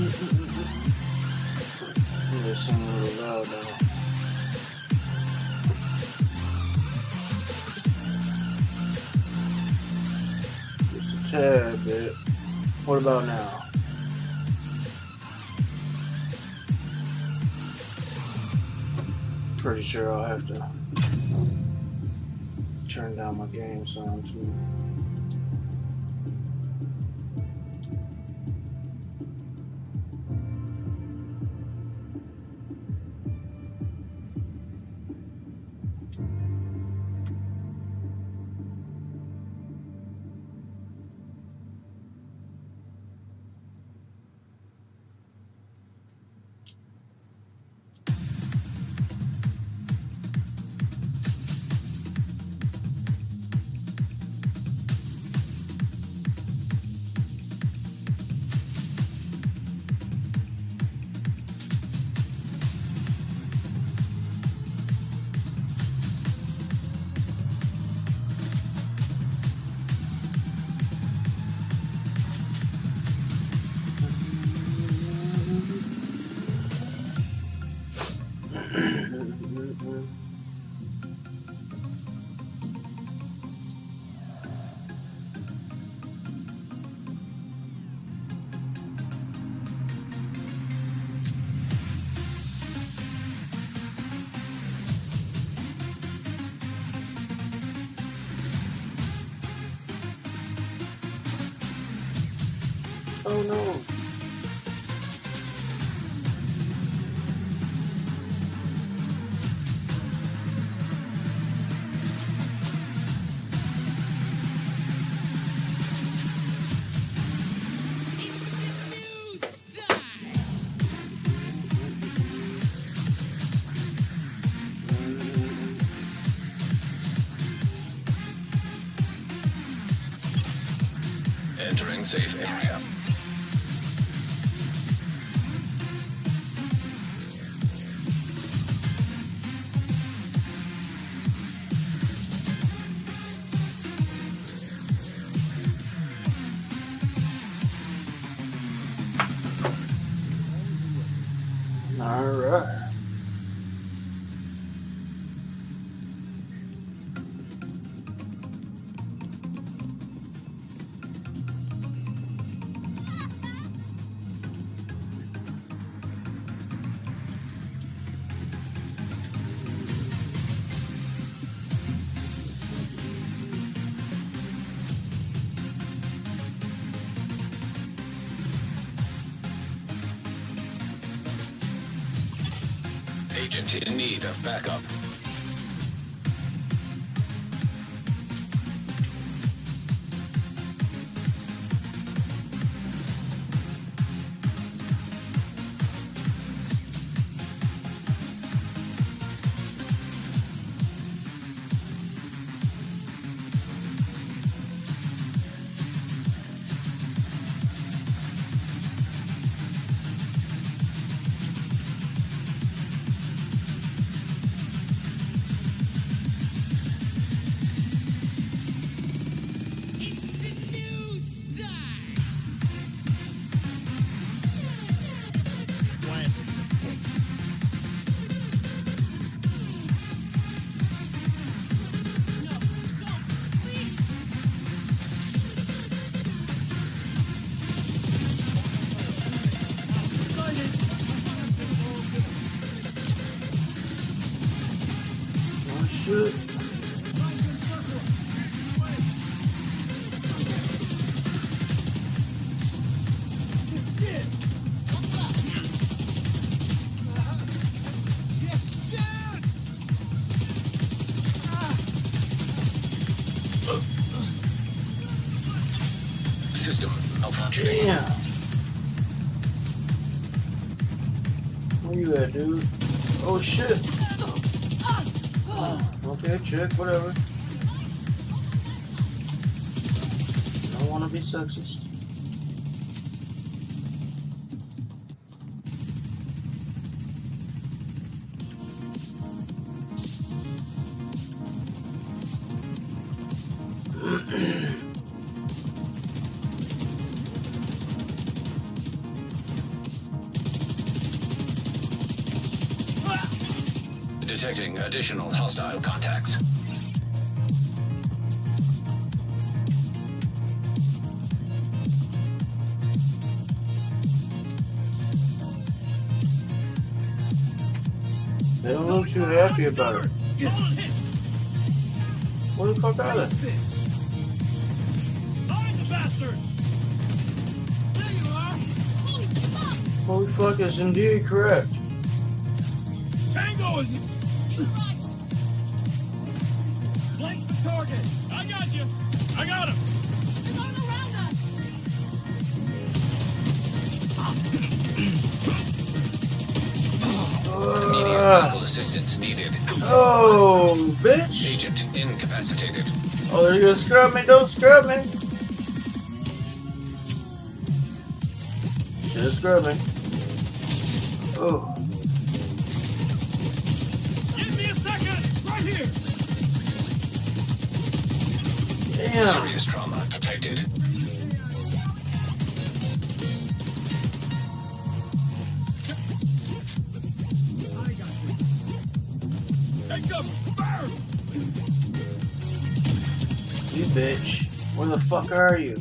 They seem a little loud now. Just a tad bit. What about now? Pretty sure I'll have to turn down my game sound too. Oh no. Entering safe area. All right. Agent in need of backup. Shit. System malfunctioning. Damn. Where you at, dude? Oh shit. Okay, check, whatever. Don't want to be sexist. Detecting additional hostile contacts. They don't look too happy about it. What the fuck are they? Find the bastard! There you are! Holy fuck! Holy fuck is indeed correct. Tango is... Blank the target! I got you! I got him! He's all around us! Immediate medical assistance needed. Oh, bitch! Agent incapacitated. Oh, they're gonna scrub me! Don't scrub me! Should've scrubbed me. Oh. Give me a second! Right here! Damn. Serious trauma detected. Take cover! Fire! You bitch. Where the fuck are you?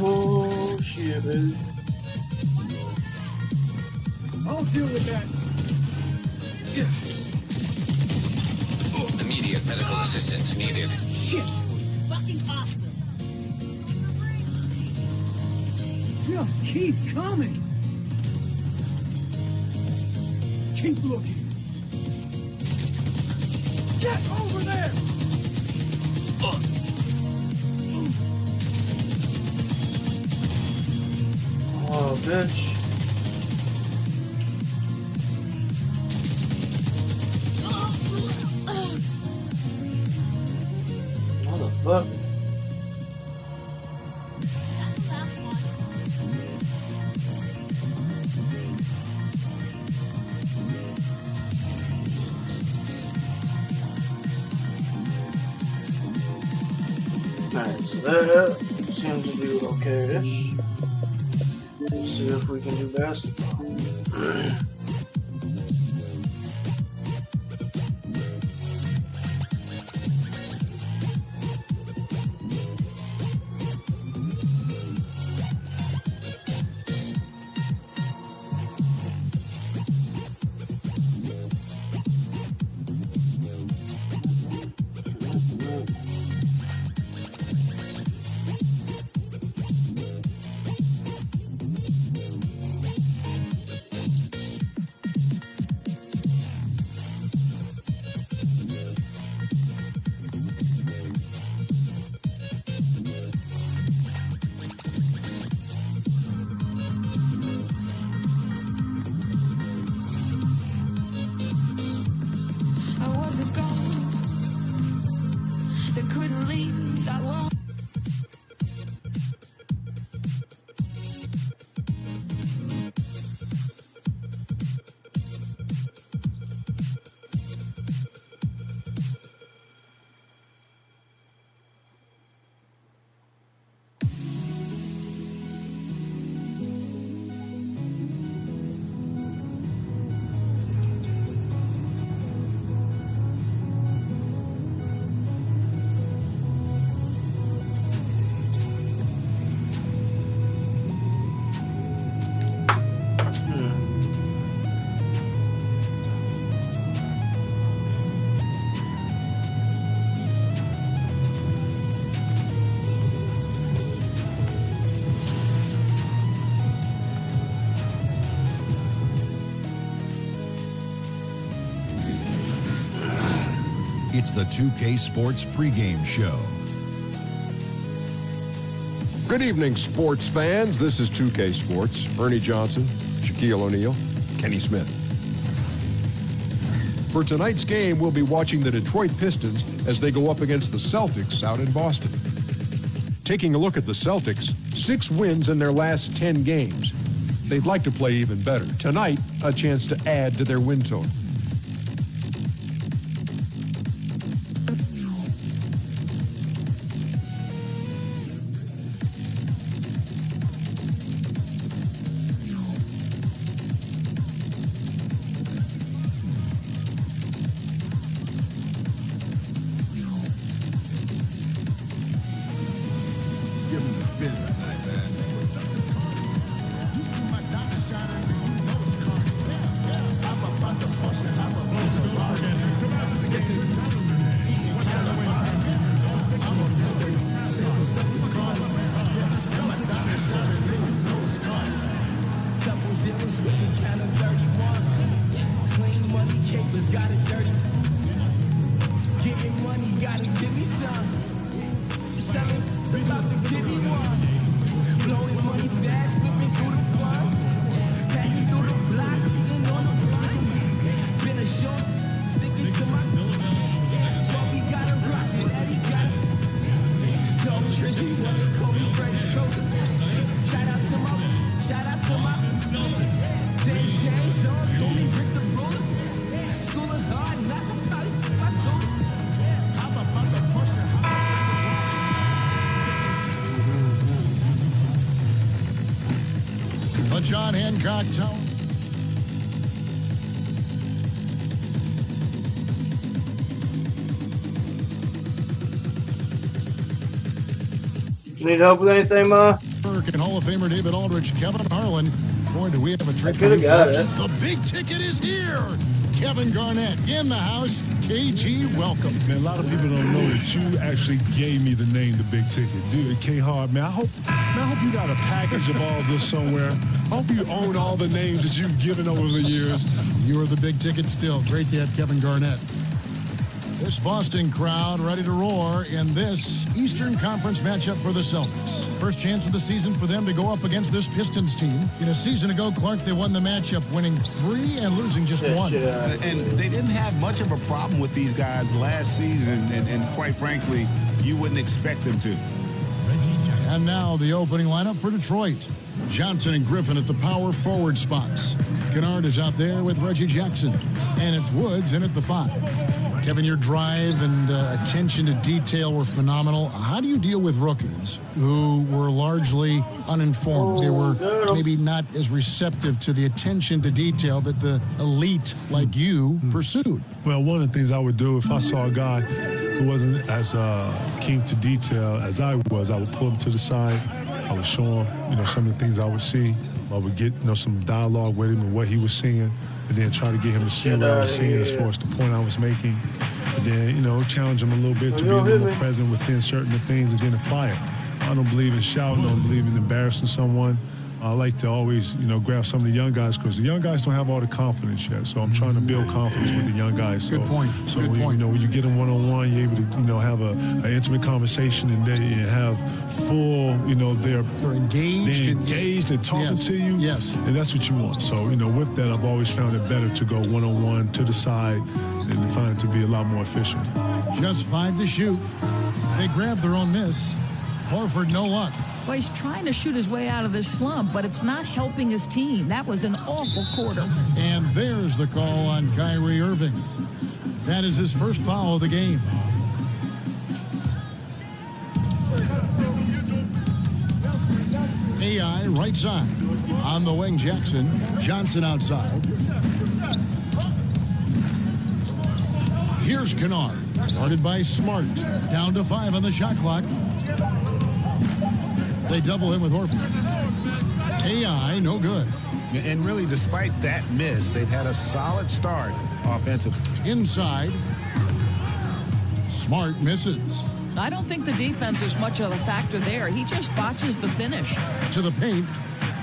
Oh shit, baby. I'll deal with that. Immediate medical assistance needed. Shit! Fucking awesome. Just keep coming. Keep looking. Get over there! Oh, bitch. Motherfucker. Alright, so that seems to do okay-ish. Let's see if we can do basketball. I was a ghost that couldn't leave that world. It's the 2K Sports pregame show. Good evening, sports fans. This is 2K Sports. Ernie Johnson, Shaquille O'Neal, Kenny Smith. For tonight's game, we'll be watching the Detroit Pistons as they go up against the Celtics out in Boston. Taking a look at the Celtics, 6 wins in their last 10 games. They'd like to play even better. Tonight, a chance to add to their win total. The John Hancock Tower. Need help with anything, Ma? And Hall of Famer David Aldrich, Kevin Harlan. Boy, do we have a treat. I could have got it. The big ticket is here. Kevin Garnett in the house. KG, welcome. Man, a lot of people don't know that you actually gave me the name The Big Ticket. Dude, K-Hard, man, I hope you got a package of all this somewhere. I hope you own all the names that you've given over the years. You are the big ticket still. Great to have Kevin Garnett. This Boston crowd ready to roar in this Eastern Conference matchup for the Celtics. First chance of the season for them to go up against this Pistons team. A season ago, Clark, they won the matchup, winning 3 and losing just 1. And they didn't have much of a problem with these guys last season, and quite frankly, you wouldn't expect them to. And now the opening lineup for Detroit. Johnson and Griffin at the power forward spots. Kennard is out there with Reggie Jackson. And it's Woods in at the 5. Kevin, your drive and attention to detail were phenomenal. How do you deal with rookies who were largely uninformed? They were maybe not as receptive to the attention to detail that the elite like you pursued. Well, one of the things I would do if I saw a guy who wasn't as keen to detail as I was, I would pull him to the side. I would show him, some of the things I would see. I would get, some dialogue with him and what he was seeing, and then try to get him to see what I was seeing as far as the point I was making. And then, challenge him a little bit to be a little more present within certain things and then apply it. I don't believe in shouting. I don't believe in embarrassing someone. I like to always, grab some of the young guys because the young guys don't have all the confidence yet. So I'm trying to build confidence with the young guys. Good point. So Good point. when you get them one-on-one, you're able to, have an intimate conversation and then you have full, they're engaged. They're engaged and talking to you. Yes. And that's what you want. So, with that, I've always found it better to go one-on-one to the side and find it to be a lot more efficient. Just 5 to shoot. They grabbed their own miss. Horford, no luck. Well, he's trying to shoot his way out of this slump, but it's not helping his team. That was an awful quarter. And there's the call on Kyrie Irving. That is his first foul of the game. AI right side. On the wing, Jackson. Johnson outside. Here's Kennard. Guarded by Smart. Down to 5 on the shot clock. They double him with Horford. AI, no good. And really, despite that miss, they've had a solid start offensively. Inside. Smart misses. I don't think the defense is much of a factor there. He just botches the finish. To the paint.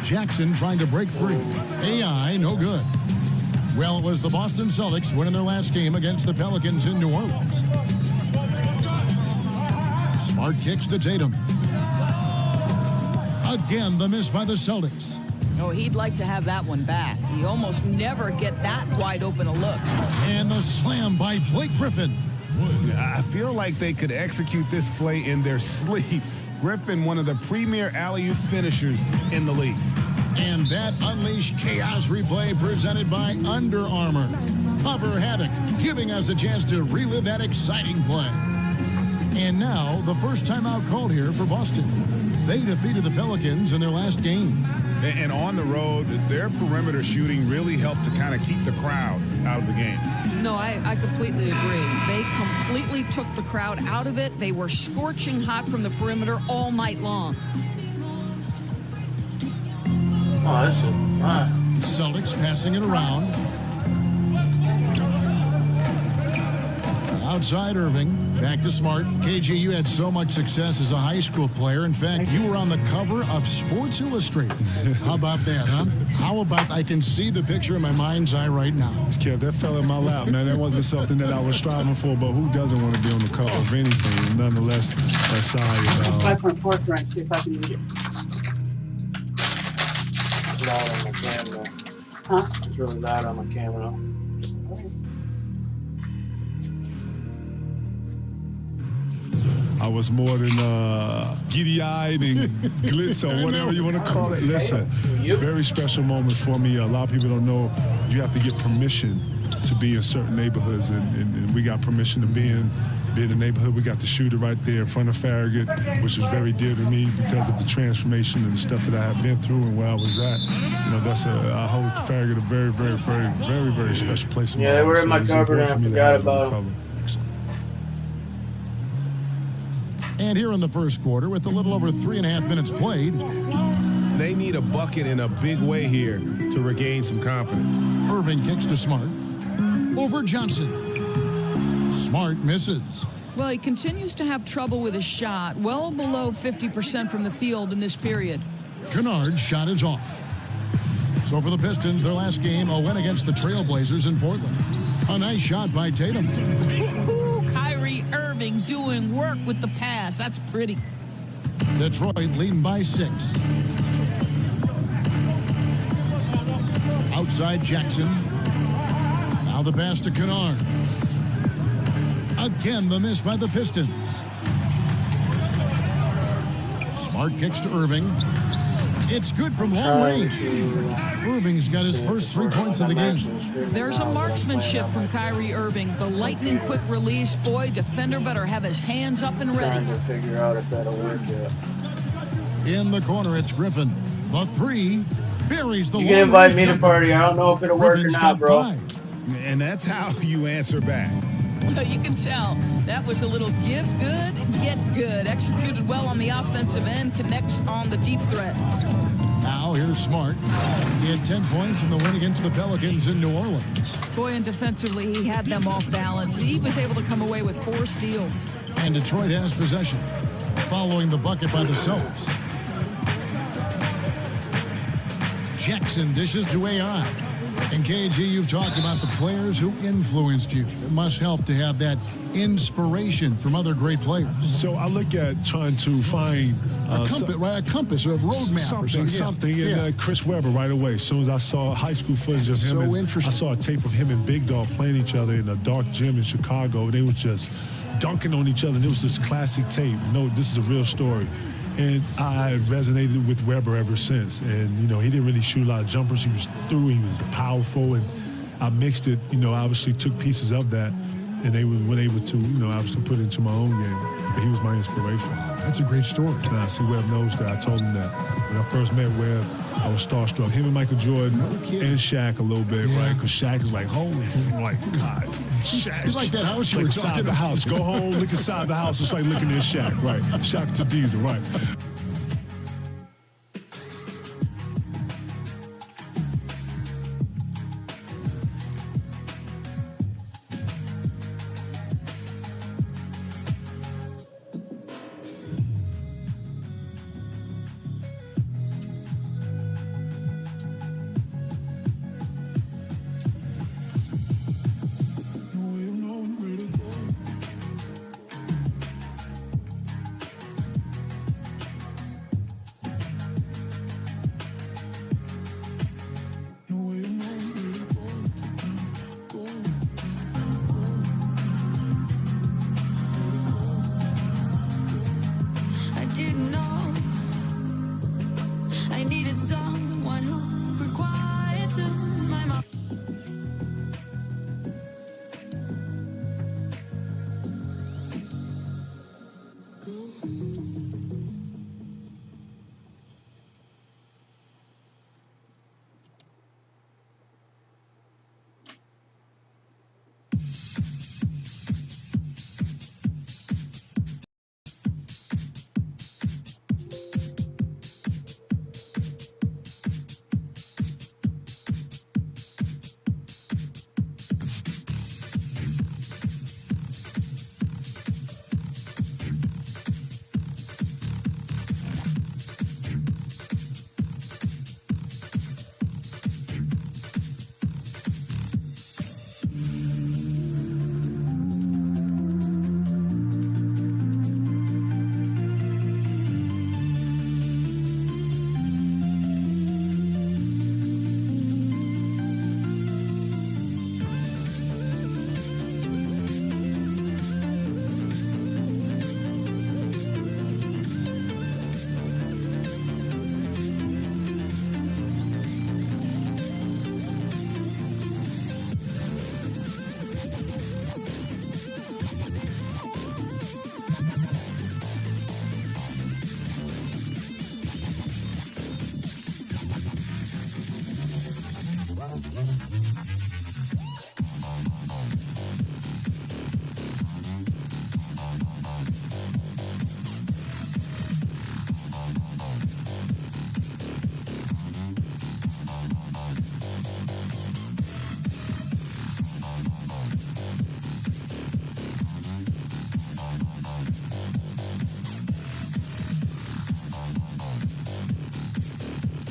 Jackson trying to break free. AI, no good. Well, it was the Boston Celtics winning their last game against the Pelicans in New Orleans. Smart kicks to Tatum. Again, the miss by the Celtics. Oh, he'd like to have that one back. He almost never get that wide open a look. And the slam by Blake Griffin. I feel like they could execute this play in their sleep. Griffin, one of the premier alley-oop finishers in the league. And that unleashed chaos replay presented by Under Armour. Cover Havoc, giving us a chance to relive that exciting play. And now, the first timeout called here for Boston. They defeated the Pelicans in their last game. And on the road, their perimeter shooting really helped to kind of keep the crowd out of the game. No, I completely agree. They completely took the crowd out of it. They were scorching hot from the perimeter all night long. Oh, that's it. All right. Celtics passing it around. Outside Irving. Back to Smart. KG, you had so much success as a high school player. In fact, you were on the cover of Sports Illustrated. How about that, huh? How about I can see the picture in my mind's eye right now. Kev, that fell in my lap, man. That wasn't something that I was striving for, but who doesn't want to be on the cover of anything? Nonetheless, that's I'm going to report for and see if I can get it. It's loud on my camera. Huh? It's really loud on my camera. I was more than giddy-eyed and glitz or whatever you want to call it. Listen, very special moment for me. A lot of people don't know you have to get permission to be in certain neighborhoods, and we got permission to be in the neighborhood. We got the shooter right there in front of Farragut, which is very dear to me because of the transformation and the stuff that I have been through and where I was at. You know, I hold Farragut a very, very, very, very, very special place in my life. Yeah, they were in my cupboard and I forgot about them. And here in the first quarter, with a little over 3.5 minutes played, They need a bucket in a big way here to regain some confidence. Irving kicks to Smart. Over Johnson. Smart misses. Well, he continues to have trouble with his shot, well below 50% from the field in this period. Kennard's shot is off. So for the Pistons, their last game, a win against the Trailblazers in Portland. A nice shot by Tatum. Ooh, Kyrie Irving doing work with the pass. That's pretty. Detroit leading by 6. Outside Jackson. Now the pass to Kennard. Again, the miss by the Pistons. Smart kicks to Irving. It's good from long range. Irving's got his first 3 points of the game. There's a marksmanship from Kyrie Irving. The lightning quick release. Boy, defender better have his hands up and ready. Trying to figure out if that'll work yet. In the corner, it's Griffin. The 3 buries the You can invite me to party. I don't know if it'll work or not, bro. 5. And that's how you answer back. You can tell that was a little give good, get good. Executed well on the offensive end, connects on the deep threat. Now here's Smart. He had 10 points in the win against the Pelicans in New Orleans. Boy, and defensively, he had them off balance. He was able to come away with 4 steals. And Detroit has possession, following the bucket by the Celtics. Jackson dishes to AI. And KG, you've talked about the players who influenced you. It must help to have that inspiration from other great players. So I look at trying to find a compass or a roadmap something. And Chris Webber right away. As soon as I saw high school footage of him, I saw a tape of him and Big Dog playing each other in a dark gym in Chicago. They were just dunking on each other. And it was this classic tape. No, this is a real story. And I resonated with Webber ever since. And, you know, he didn't really shoot a lot of jumpers. He was through. He was powerful. And I mixed it, you know, obviously took pieces of that. And they were able to, you know, obviously put it into my own game. But he was my inspiration. That's a great story. And I see Webb knows that. I told him that. When I first met Webb, I was starstruck. Him and Michael Jordan and Shaq a little bit, right? Because Shaq is like, holy, like, God. Shaq. It's like that house you were talking inside the about. house. Go home, look inside the house. It's like looking at Shaq, right? Shaq to Diesel, right?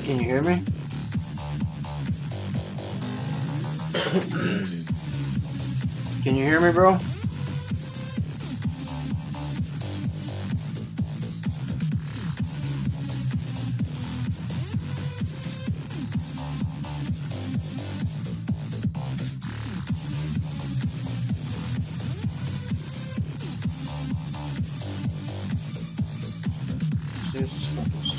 Can you hear me? Can you hear me, bro? Jesus.